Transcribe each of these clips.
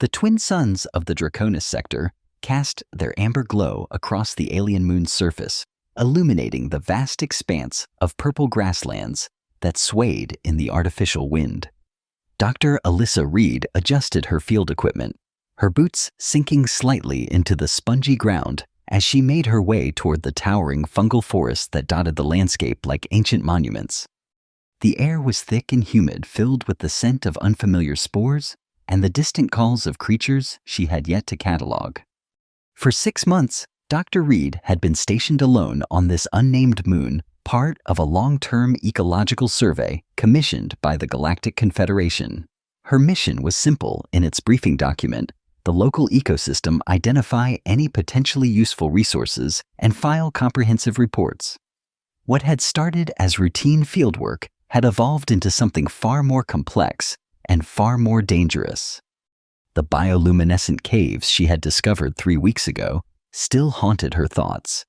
The twin suns of the Draconis sector cast their amber glow across the alien moon's surface, illuminating the vast expanse of purple grasslands that swayed in the artificial wind. Dr. Alyssa Reed adjusted her field equipment, her boots sinking slightly into the spongy ground as she made her way toward the towering fungal forests that dotted the landscape like ancient monuments. The air was thick and humid, filled with the scent of unfamiliar spores and the distant calls of creatures she had yet to catalog. For 6 months, Dr. Reed had been stationed alone on this unnamed moon, part of a long-term ecological survey commissioned by the Galactic Confederation. Her mission was simple in its briefing document: the local ecosystem, identify any potentially useful resources, and file comprehensive reports. What had started as routine fieldwork had evolved into something far more complex and far more dangerous. The bioluminescent caves she had discovered 3 weeks ago still haunted her thoughts.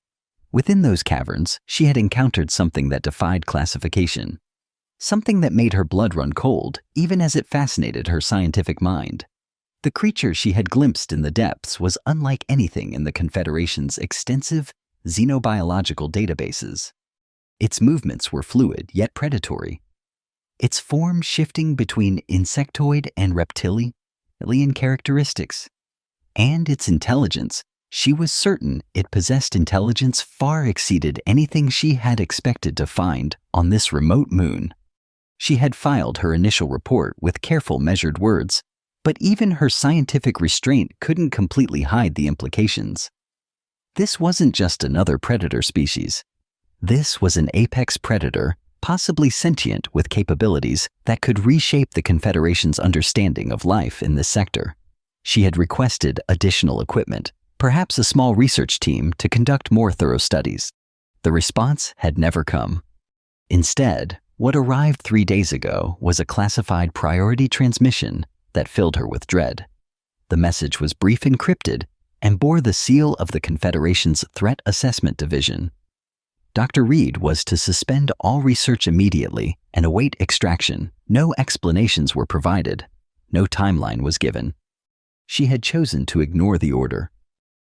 Within those caverns, she had encountered something that defied classification. Something that made her blood run cold, even as it fascinated her scientific mind. The creature she had glimpsed in the depths was unlike anything in the Confederation's extensive xenobiological databases. Its movements were fluid yet predatory. Its form shifting between insectoid and reptilian characteristics. And its intelligence, she was certain it possessed intelligence far exceeded anything she had expected to find on this remote moon. She had filed her initial report with careful measured words, but even her scientific restraint couldn't completely hide the implications. This wasn't just another predator species. This was an apex predator, possibly sentient with capabilities that could reshape the Confederation's understanding of life in this sector. She had requested additional equipment, perhaps a small research team to conduct more thorough studies. The response had never come. Instead, what arrived 3 days ago was a classified priority transmission that filled her with dread. The message was brief, encrypted, and bore the seal of the Confederation's Threat Assessment Division. Dr. Reed was to suspend all research immediately and await extraction. No explanations were provided. No timeline was given. She had chosen to ignore the order.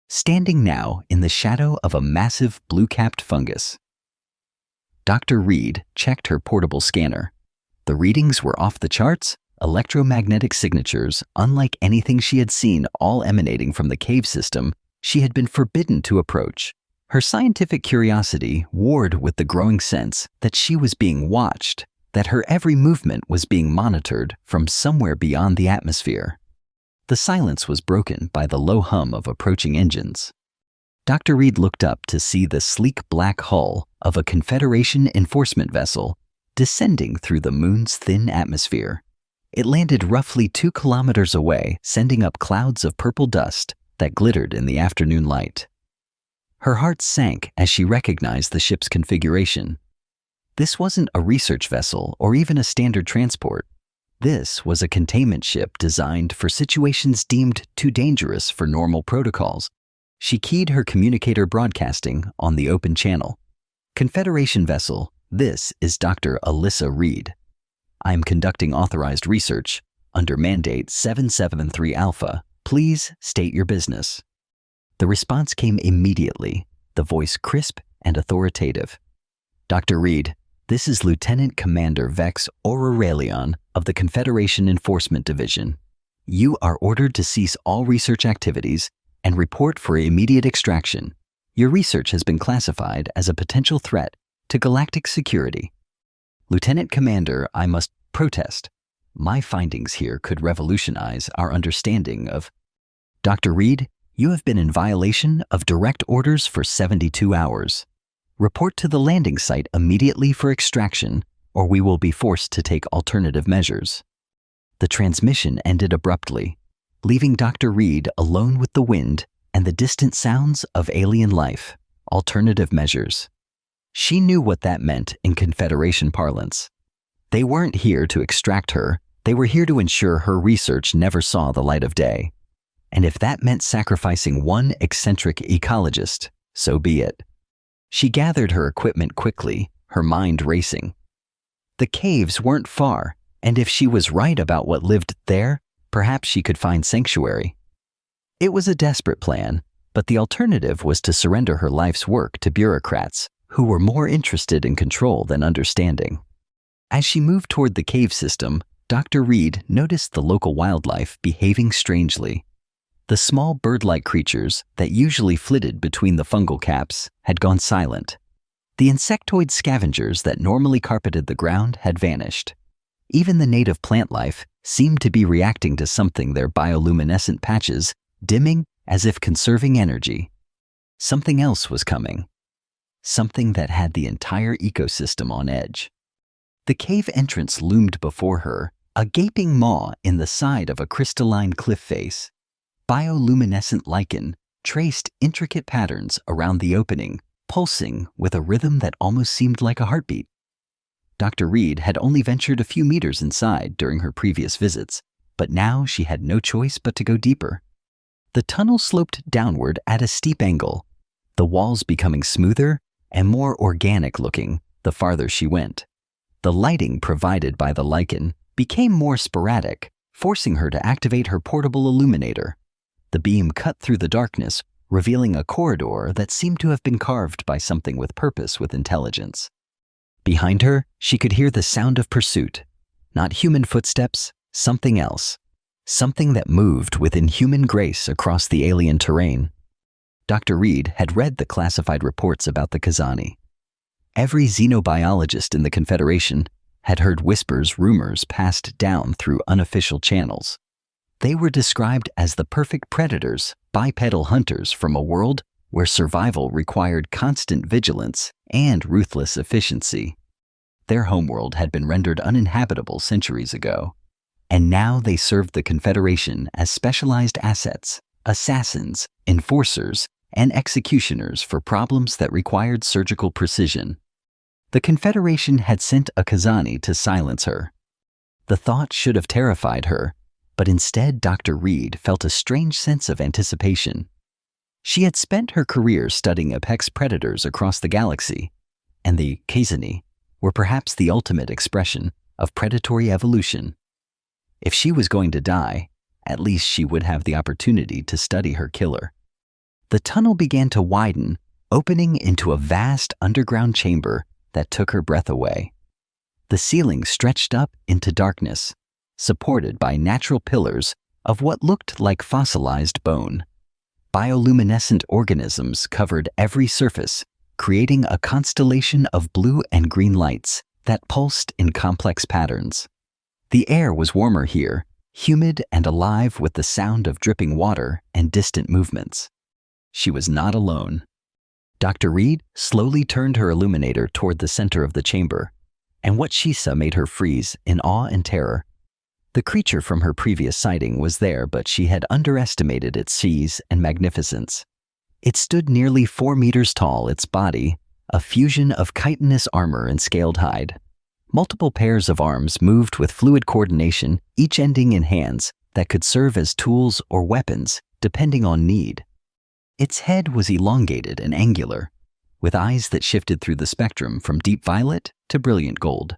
Standing now in the shadow of a massive blue-capped fungus. Dr. Reed checked her portable scanner. The readings were off the charts, electromagnetic signatures unlike anything she had seen, all emanating from the cave system she had been forbidden to approach. Her scientific curiosity warred with the growing sense that she was being watched, that her every movement was being monitored from somewhere beyond the atmosphere. The silence was broken by the low hum of approaching engines. Dr. Reed looked up to see the sleek black hull of a Confederation enforcement vessel descending through the moon's thin atmosphere. It landed roughly 2 kilometers away, sending up clouds of purple dust that glittered in the afternoon light. Her heart sank as she recognized the ship's configuration. This wasn't a research vessel or even a standard transport. This was a containment ship designed for situations deemed too dangerous for normal protocols. She keyed her communicator broadcasting on the open channel. Confederation vessel, this is Dr. Alyssa Reed. I am conducting authorized research under mandate 773 Alpha. Please state your business. The response came immediately, the voice crisp and authoritative. Dr. Reed, this is Lieutenant Commander Vex Aurelion of the Confederation Enforcement Division. You are ordered to cease all research activities and report for immediate extraction. Your research has been classified as a potential threat to galactic security. Lieutenant Commander, I must protest. My findings here could revolutionize our understanding of... Dr. Reed, you have been in violation of direct orders for 72 hours. Report to the landing site immediately for extraction, or we will be forced to take alternative measures. The transmission ended abruptly, leaving Dr. Reed alone with the wind and the distant sounds of alien life. Alternative measures. She knew what that meant in Confederation parlance. They weren't here to extract her, they were here to ensure her research never saw the light of day. And if that meant sacrificing one eccentric ecologist, so be it. She gathered her equipment quickly, her mind racing. The caves weren't far, and if she was right about what lived there, Perhaps she could find sanctuary. It was a desperate plan, but the alternative was to surrender her life's work to bureaucrats who were more interested in control than understanding. As she moved toward the cave system, Dr. Reed noticed the local wildlife behaving strangely. The small bird-like creatures that usually flitted between the fungal caps had gone silent. The insectoid scavengers that normally carpeted the ground had vanished. Even the native plant life seemed to be reacting to something, their bioluminescent patches dimming as if conserving energy. Something else was coming. Something that had the entire ecosystem on edge. The cave entrance loomed before her, a gaping maw in the side of a crystalline cliff face. Bioluminescent lichen traced intricate patterns around the opening, pulsing with a rhythm that almost seemed like a heartbeat. Dr. Reed had only ventured a few meters inside during her previous visits, but now she had no choice but to go deeper. The tunnel sloped downward at a steep angle, the walls becoming smoother and more organic looking the farther she went. The lighting provided by the lichen became more sporadic, forcing her to activate her portable illuminator. The beam cut through the darkness, revealing a corridor that seemed to have been carved by something with purpose, with intelligence. Behind her, she could hear the sound of pursuit. Not human footsteps, something else. Something that moved with inhuman grace across the alien terrain. Dr. Reed had read the classified reports about the Kazani. Every xenobiologist in the Confederation had heard whispers, rumors passed down through unofficial channels. They were described as the perfect predators, bipedal hunters from a world where survival required constant vigilance and ruthless efficiency. Their homeworld had been rendered uninhabitable centuries ago, and now they served the Confederation as specialized assets, assassins, enforcers, and executioners for problems that required surgical precision. The Confederation had sent a Kazani to silence her. The thought should have terrified her, but instead Dr. Reed felt a strange sense of anticipation. She had spent her career studying apex predators across the galaxy, and the Kazani were perhaps the ultimate expression of predatory evolution. If she was going to die, at least she would have the opportunity to study her killer. The tunnel began to widen, opening into a vast underground chamber that took her breath away. The ceiling stretched up into darkness, supported by natural pillars of what looked like fossilized bone. Bioluminescent organisms covered every surface, creating a constellation of blue and green lights that pulsed in complex patterns. The air was warmer here, humid and alive with the sound of dripping water and distant movements. She was not alone. Dr. Reed slowly turned her illuminator toward the center of the chamber, and what she saw made her freeze in awe and terror. The creature from her previous sighting was there, but she had underestimated its size and magnificence. It stood nearly 4 meters tall, its body a fusion of chitinous armor and scaled hide. Multiple pairs of arms moved with fluid coordination, each ending in hands that could serve as tools or weapons, depending on need. Its head was elongated and angular, with eyes that shifted through the spectrum from deep violet to brilliant gold.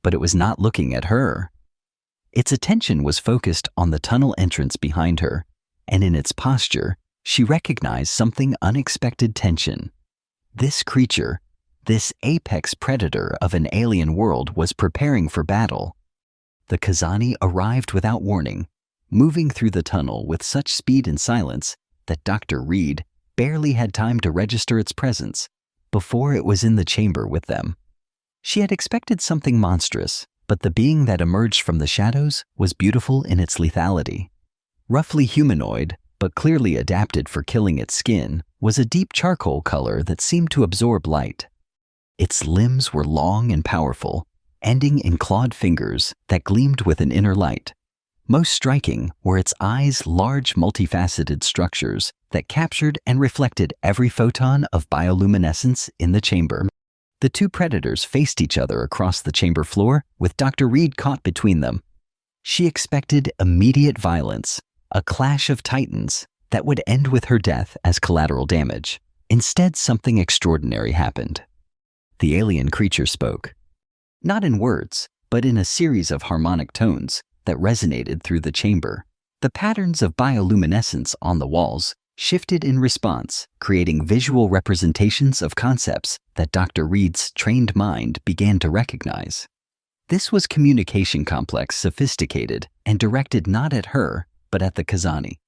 But it was not looking at her. Its attention was focused on the tunnel entrance behind her, and in its posture, she recognized something unexpected: tension. This creature, this apex predator of an alien world, was preparing for battle. The Kazani arrived without warning, moving through the tunnel with such speed and silence that Dr. Reed barely had time to register its presence before it was in the chamber with them. She had expected something monstrous, but the being that emerged from the shadows was beautiful in its lethality. Roughly humanoid, but clearly adapted for killing, its skin was a deep charcoal color that seemed to absorb light. Its limbs were long and powerful, ending in clawed fingers that gleamed with an inner light. Most striking were its eyes, large multifaceted structures that captured and reflected every photon of bioluminescence in the chamber. The two predators faced each other across the chamber floor, with Dr. Reed caught between them. She expected immediate violence, a clash of titans that would end with her death as collateral damage. Instead, something extraordinary happened. The alien creature spoke. Not in words, but in a series of harmonic tones that resonated through the chamber. The patterns of bioluminescence on the walls shifted in response, creating visual representations of concepts that Dr. Reed's trained mind began to recognize. This was communication complex, sophisticated, and directed not at her, but at the Kazani.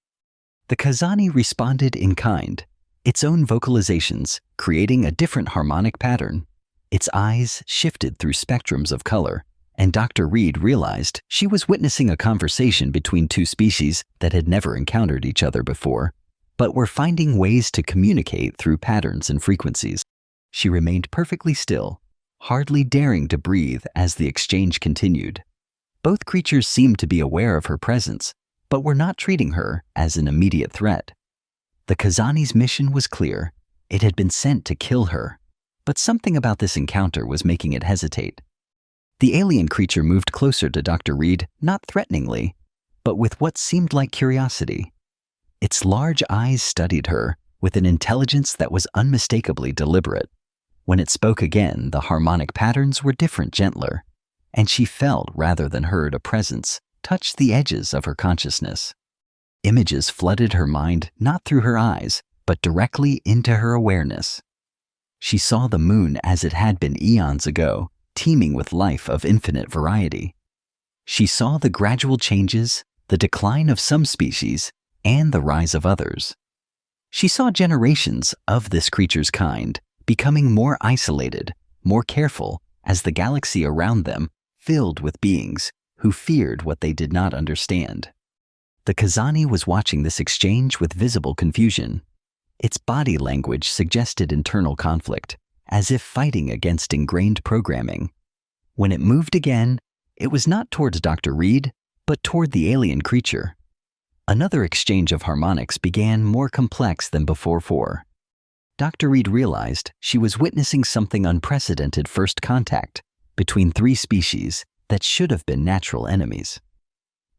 The Kazani responded in kind, its own vocalizations creating a different harmonic pattern. Its eyes shifted through spectrums of color, and Dr. Reed realized she was witnessing a conversation between two species that had never encountered each other before, but were finding ways to communicate through patterns and frequencies. She remained perfectly still, hardly daring to breathe as the exchange continued. Both creatures seemed to be aware of her presence, but were not treating her as an immediate threat. The Kazani's mission was clear. It had been sent to kill her, but something about this encounter was making it hesitate. The alien creature moved closer to Dr. Reed, not threateningly, but with what seemed like curiosity. Its large eyes studied her with an intelligence that was unmistakably deliberate. When it spoke again, the harmonic patterns were different, gentler, and she felt rather than heard a presence touch the edges of her consciousness. Images flooded her mind not through her eyes, but directly into her awareness. She saw the moon as it had been eons ago, teeming with life of infinite variety. She saw the gradual changes, the decline of some species, and the rise of others. She saw generations of this creature's kind becoming more isolated, more careful, as the galaxy around them filled with beings who feared what they did not understand. The Kazani was watching this exchange with visible confusion. Its body language suggested internal conflict, as if fighting against ingrained programming. When it moved again, it was not towards Dr. Reed, but toward the alien creature. Another exchange of harmonics began, more complex than before. Dr. Reed realized she was witnessing something unprecedented: first contact between three species that should have been natural enemies.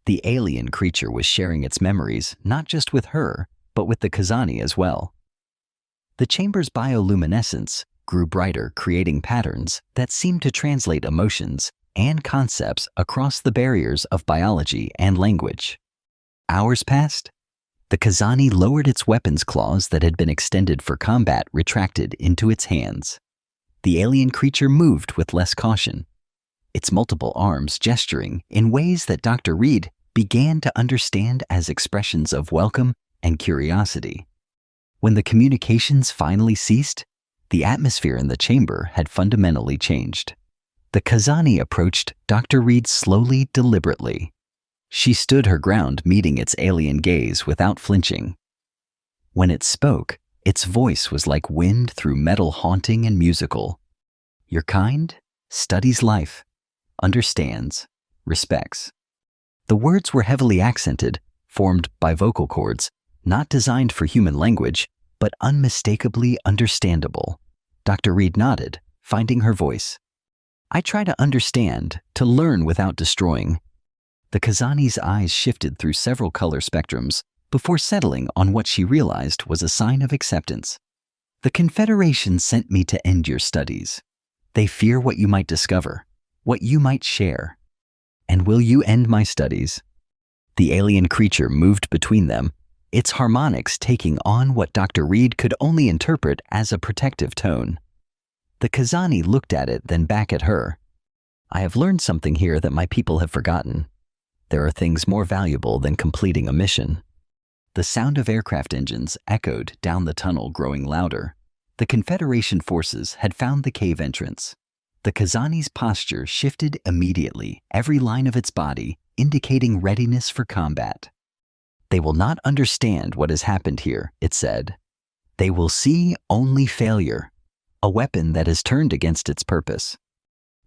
The alien creature was sharing its memories not just with her, but with the Kazani as well. The chamber's bioluminescence grew brighter, creating patterns that seemed to translate emotions and concepts across the barriers of biology and language. Hours passed. The Kazani lowered its weapons claws that had been extended for combat, retracted into its hands. The alien creature moved with less caution, its multiple arms gesturing in ways that Dr. Reed began to understand as expressions of welcome and curiosity. When the communications finally ceased, the atmosphere in the chamber had fundamentally changed. The Kazani approached Dr. Reed slowly, deliberately. She stood her ground, meeting its alien gaze without flinching. When it spoke, its voice was like wind through metal, haunting and musical. Your kind studies life, understands, respects. The words were heavily accented, formed by vocal cords, not designed for human language, but unmistakably understandable. Dr. Reed nodded, finding her voice. I try to understand, to learn without destroying. The Kazani's eyes shifted through several color spectrums before settling on what she realized was a sign of acceptance. The Confederation sent me to end your studies. They fear what you might discover, what you might share. And will you end my studies? The alien creature moved between them, its harmonics taking on what Dr. Reed could only interpret as a protective tone. The Kazani looked at it, then back at her. I have learned something here that my people have forgotten. There are things more valuable than completing a mission. The sound of aircraft engines echoed down the tunnel, growing louder. The Confederation forces had found the cave entrance. The Kazani's posture shifted immediately, every line of its body indicating readiness for combat. They will not understand what has happened here, it said. They will see only failure, a weapon that has turned against its purpose.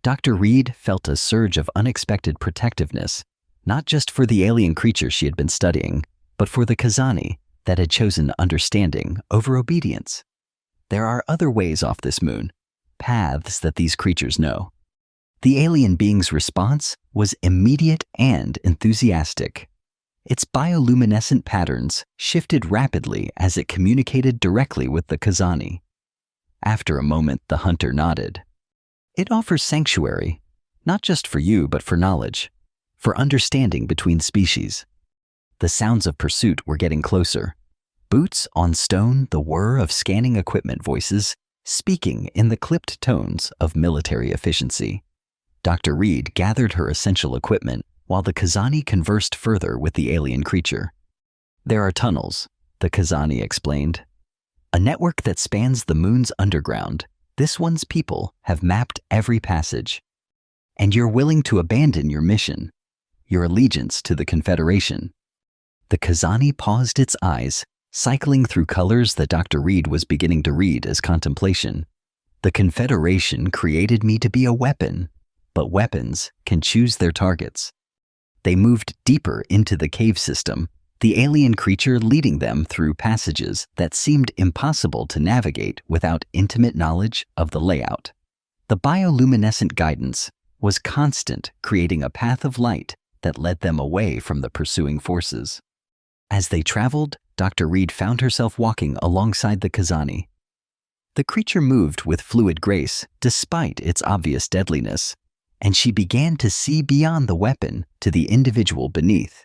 Dr. Reed felt a surge of unexpected protectiveness, not just for the alien creature she had been studying, but for the Kazani that had chosen understanding over obedience. There are other ways off this moon, paths that these creatures know. The alien being's response was immediate and enthusiastic. Its bioluminescent patterns shifted rapidly as it communicated directly with the Kazani. After a moment, the hunter nodded. It offers sanctuary, not just for you, but for knowledge, for understanding between species. The sounds of pursuit were getting closer. Boots on stone, the whir of scanning equipment voices, speaking in the clipped tones of military efficiency. Dr. Reed gathered her essential equipment while the Kazani conversed further with the alien creature. There are tunnels, the Kazani explained. A network that spans the moon's underground. This one's people have mapped every passage. And you're willing to abandon your mission, your allegiance to the Confederation. The Kazani paused its eyes, cycling through colors that Dr. Reed was beginning to read as contemplation. The Confederation created me to be a weapon, but weapons can choose their targets. They moved deeper into the cave system, the alien creature leading them through passages that seemed impossible to navigate without intimate knowledge of the layout. The bioluminescent guidance was constant, creating a path of light that led them away from the pursuing forces. As they traveled, Dr. Reed found herself walking alongside the Kazani. The creature moved with fluid grace despite its obvious deadliness, and she began to see beyond the weapon to the individual beneath.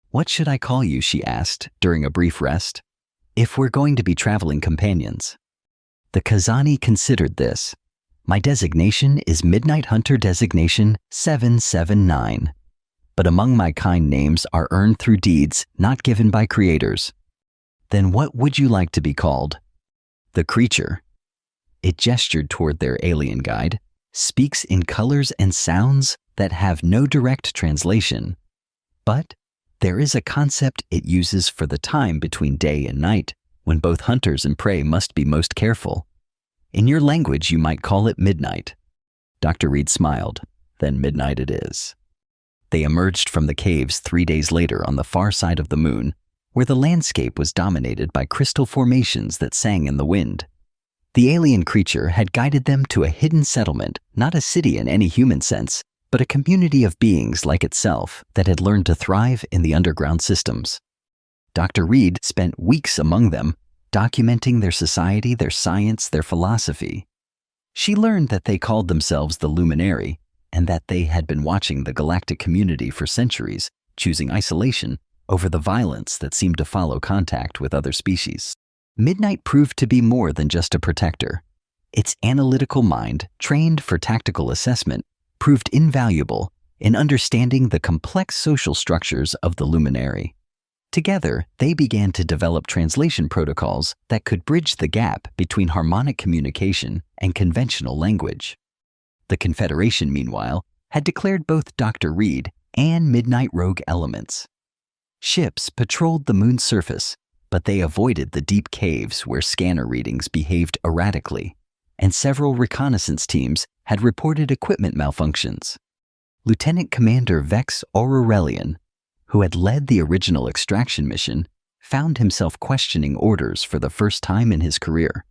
"What should I call you?" she asked during a brief rest. "If we're going to be traveling companions." The Kazani considered this. "My designation is Midnight Hunter Designation 779. But among my kind names are earned through deeds not given by creators." "Then what would you like to be called?" "The creature." It gestured toward their alien guide, "speaks in colors and sounds that have no direct translation. But there is a concept it uses for the time between day and night, when both hunters and prey must be most careful. In your language, you might call it midnight." Dr. Reed smiled. "Then midnight it is." They emerged from the caves 3 days later on the far side of the moon, where the landscape was dominated by crystal formations that sang in the wind. The alien creature had guided them to a hidden settlement, not a city in any human sense, but a community of beings like itself that had learned to thrive in the underground systems. Dr. Reed spent weeks among them, documenting their society, their science, their philosophy. She learned that they called themselves the Luminary, and that they had been watching the galactic community for centuries, choosing isolation over the violence that seemed to follow contact with other species. Midnight proved to be more than just a protector. Its analytical mind, trained for tactical assessment, proved invaluable in understanding the complex social structures of the Luminary. Together, they began to develop translation protocols that could bridge the gap between harmonic communication and conventional language. The Confederation, meanwhile, had declared both Dr. Reed and Midnight rogue elements. Ships patrolled the moon's surface, but they avoided the deep caves where scanner readings behaved erratically, and several reconnaissance teams had reported equipment malfunctions. Lieutenant Commander Vex Aurorelian, who had led the original extraction mission, found himself questioning orders for the first time in his career.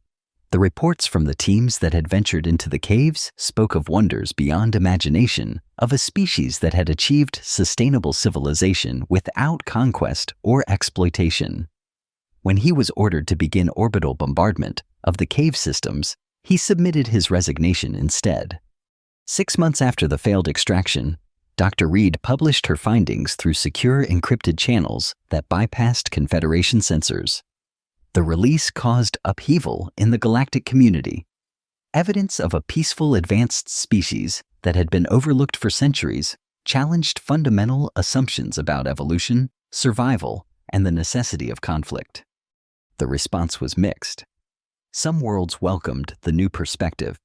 The reports from the teams that had ventured into the caves spoke of wonders beyond imagination, of a species that had achieved sustainable civilization without conquest or exploitation. When he was ordered to begin orbital bombardment of the cave systems, he submitted his resignation instead. 6 months after the failed extraction, Dr. Reed published her findings through secure encrypted channels that bypassed Confederation sensors. The release caused upheaval in the galactic community. Evidence of a peaceful advanced species that had been overlooked for centuries challenged fundamental assumptions about evolution, survival, and the necessity of conflict. The response was mixed. Some worlds welcomed the new perspective,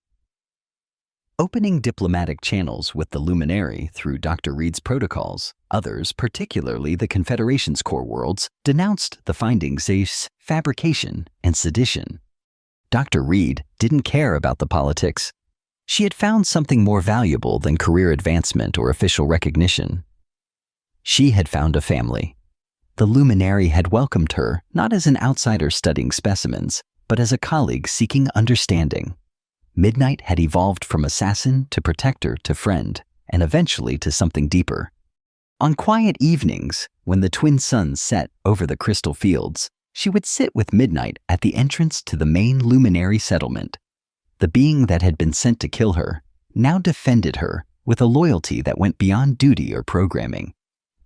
opening diplomatic channels with the Luminary through Dr. Reed's protocols. Others, particularly the Confederation's core worlds, denounced the findings as fabrication and sedition. Dr. Reed didn't care about the politics. She had found something more valuable than career advancement or official recognition. She had found a family. The Luminary had welcomed her not as an outsider studying specimens, but as a colleague seeking understanding. Midnight had evolved from assassin to protector to friend, and eventually to something deeper. On quiet evenings, when the twin suns set over the crystal fields, she would sit with Midnight at the entrance to the main Luminary settlement. The being that had been sent to kill her now defended her with a loyalty that went beyond duty or programming.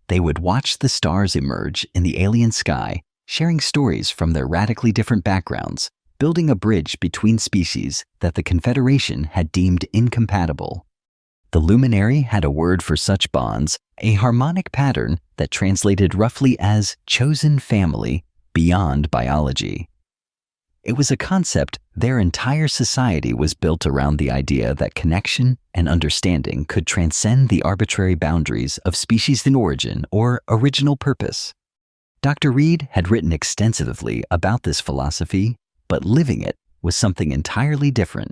They would watch the stars emerge in the alien sky, sharing stories from their radically different backgrounds, building a bridge between species that the Confederation had deemed incompatible. The luminary had a word for such bonds, a harmonic pattern that translated roughly as chosen family beyond biology. It was a concept their entire society was built around, the idea that connection and understanding could transcend the arbitrary boundaries of species in origin or original purpose. Dr. Reed had written extensively about this philosophy, but living it was something entirely different.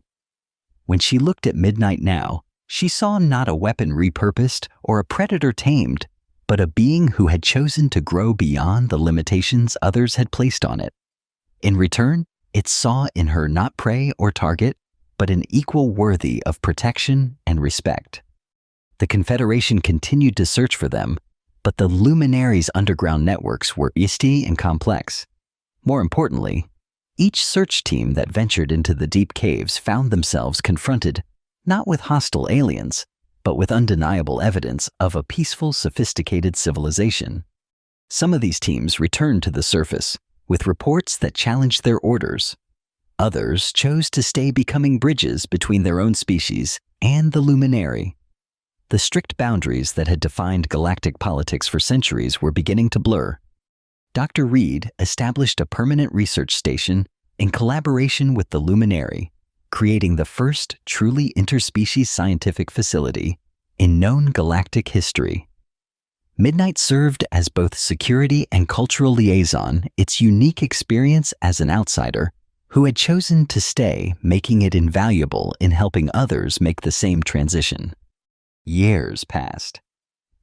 When she looked at Midnight now, she saw not a weapon repurposed or a predator tamed, but a being who had chosen to grow beyond the limitations others had placed on it. In return, it saw in her not prey or target, but an equal worthy of protection and respect. The Confederation continued to search for them, but the Luminary's underground networks were vast and complex. More importantly, each search team that ventured into the deep caves found themselves confronted not with hostile aliens, but with undeniable evidence of a peaceful, sophisticated civilization. Some of these teams returned to the surface with reports that challenged their orders. Others chose to stay, becoming bridges between their own species and the Luminary. The strict boundaries that had defined galactic politics for centuries were beginning to blur. Dr. Reed established a permanent research station in collaboration with the Luminary, creating the first truly interspecies scientific facility in known galactic history. Midnight served as both security and cultural liaison, its unique experience as an outsider who had chosen to stay, making it invaluable in helping others make the same transition. Years passed.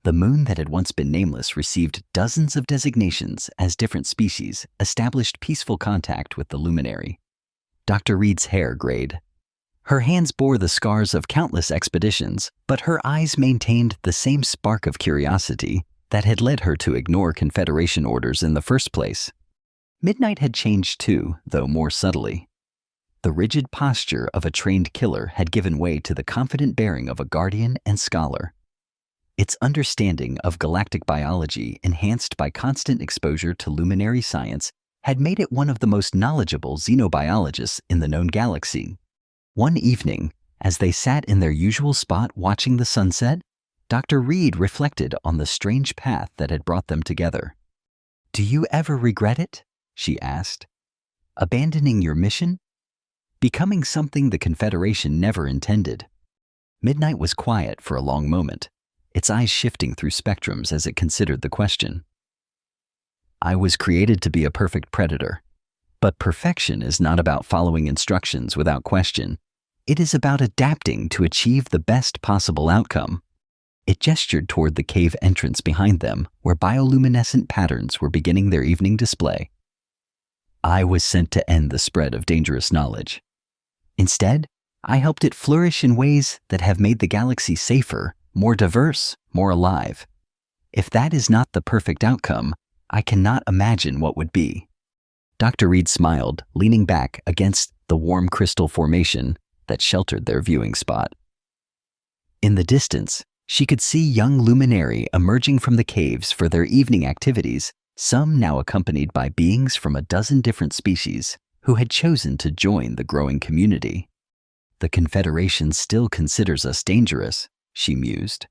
The moon that had once been nameless received dozens of designations as different species established peaceful contact with the Luminary. Dr. Reed's hair grayed. Her hands bore the scars of countless expeditions, but her eyes maintained the same spark of curiosity that had led her to ignore Confederation orders in the first place. Midnight had changed too, though more subtly. The rigid posture of a trained killer had given way to the confident bearing of a guardian and scholar. Its understanding of galactic biology, enhanced by constant exposure to luminary science, had made it one of the most knowledgeable xenobiologists in the known galaxy. One evening, as they sat in their usual spot watching the sunset, Dr. Reed reflected on the strange path that had brought them together. "Do you ever regret it?" she asked. "Abandoning your mission? Becoming something the Confederation never intended?" Midnight was quiet for a long moment, its eyes shifting through spectrums as it considered the question. "I was created to be a perfect predator, but perfection is not about following instructions without question. It is about adapting to achieve the best possible outcome." It gestured toward the cave entrance behind them, where bioluminescent patterns were beginning their evening display. "I was sent to end the spread of dangerous knowledge. Instead, I helped it flourish in ways that have made the galaxy safer, more diverse, more alive. If that is not the perfect outcome, I cannot imagine what would be." Dr. Reed smiled, leaning back against the warm crystal formation that sheltered their viewing spot. In the distance, she could see young Luminary emerging from the caves for their evening activities, some now accompanied by beings from a dozen different species who had chosen to join the growing community. "The Confederation still considers us dangerous," she mused.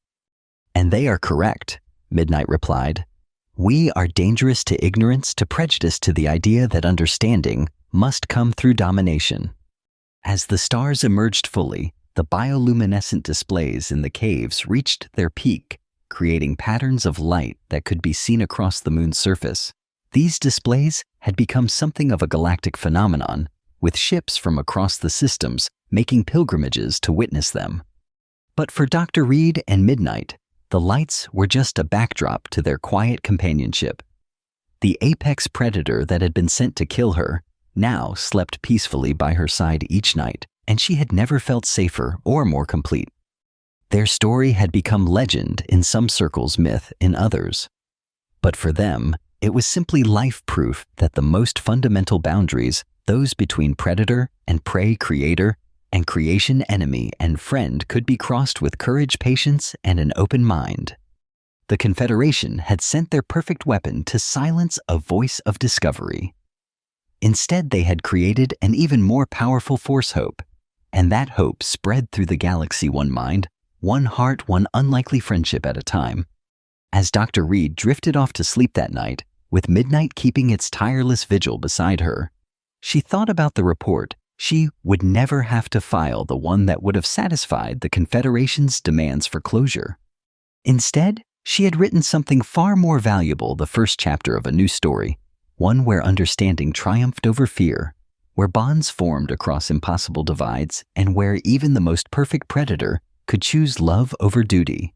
"And they are correct," Midnight replied. "We are dangerous to ignorance, to prejudice, to the idea that understanding must come through domination." As the stars emerged fully, the bioluminescent displays in the caves reached their peak, creating patterns of light that could be seen across the moon's surface. These displays had become something of a galactic phenomenon, with ships from across the systems making pilgrimages to witness them. But for Dr. Reed and Midnight, the lights were just a backdrop to their quiet companionship. The apex predator that had been sent to kill her now slept peacefully by her side each night, and she had never felt safer or more complete. Their story had become legend in some circles, myth in others. But for them, it was simply life proof that the most fundamental boundaries, those between predator and prey creator, and creation enemy and friend could be crossed with courage, patience, and an open mind. The Confederation had sent their perfect weapon to silence a voice of discovery. Instead, they had created an even more powerful force hope, and that hope spread through the galaxy, one mind, one heart, one unlikely friendship at a time. As Dr. Reed drifted off to sleep that night, with midnight keeping its tireless vigil beside her, she thought about the report. She would never have to file the one that would have satisfied the Confederation's demands for closure. Instead, she had written something far more valuable, the first chapter of a new story, one where understanding triumphed over fear, where bonds formed across impossible divides, and where even the most perfect predator could choose love over duty.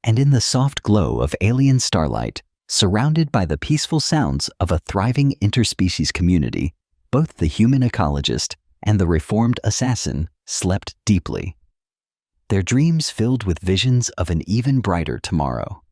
And in the soft glow of alien starlight, surrounded by the peaceful sounds of a thriving interspecies community, both the human ecologist and the reformed assassin slept deeply, their dreams filled with visions of an even brighter tomorrow.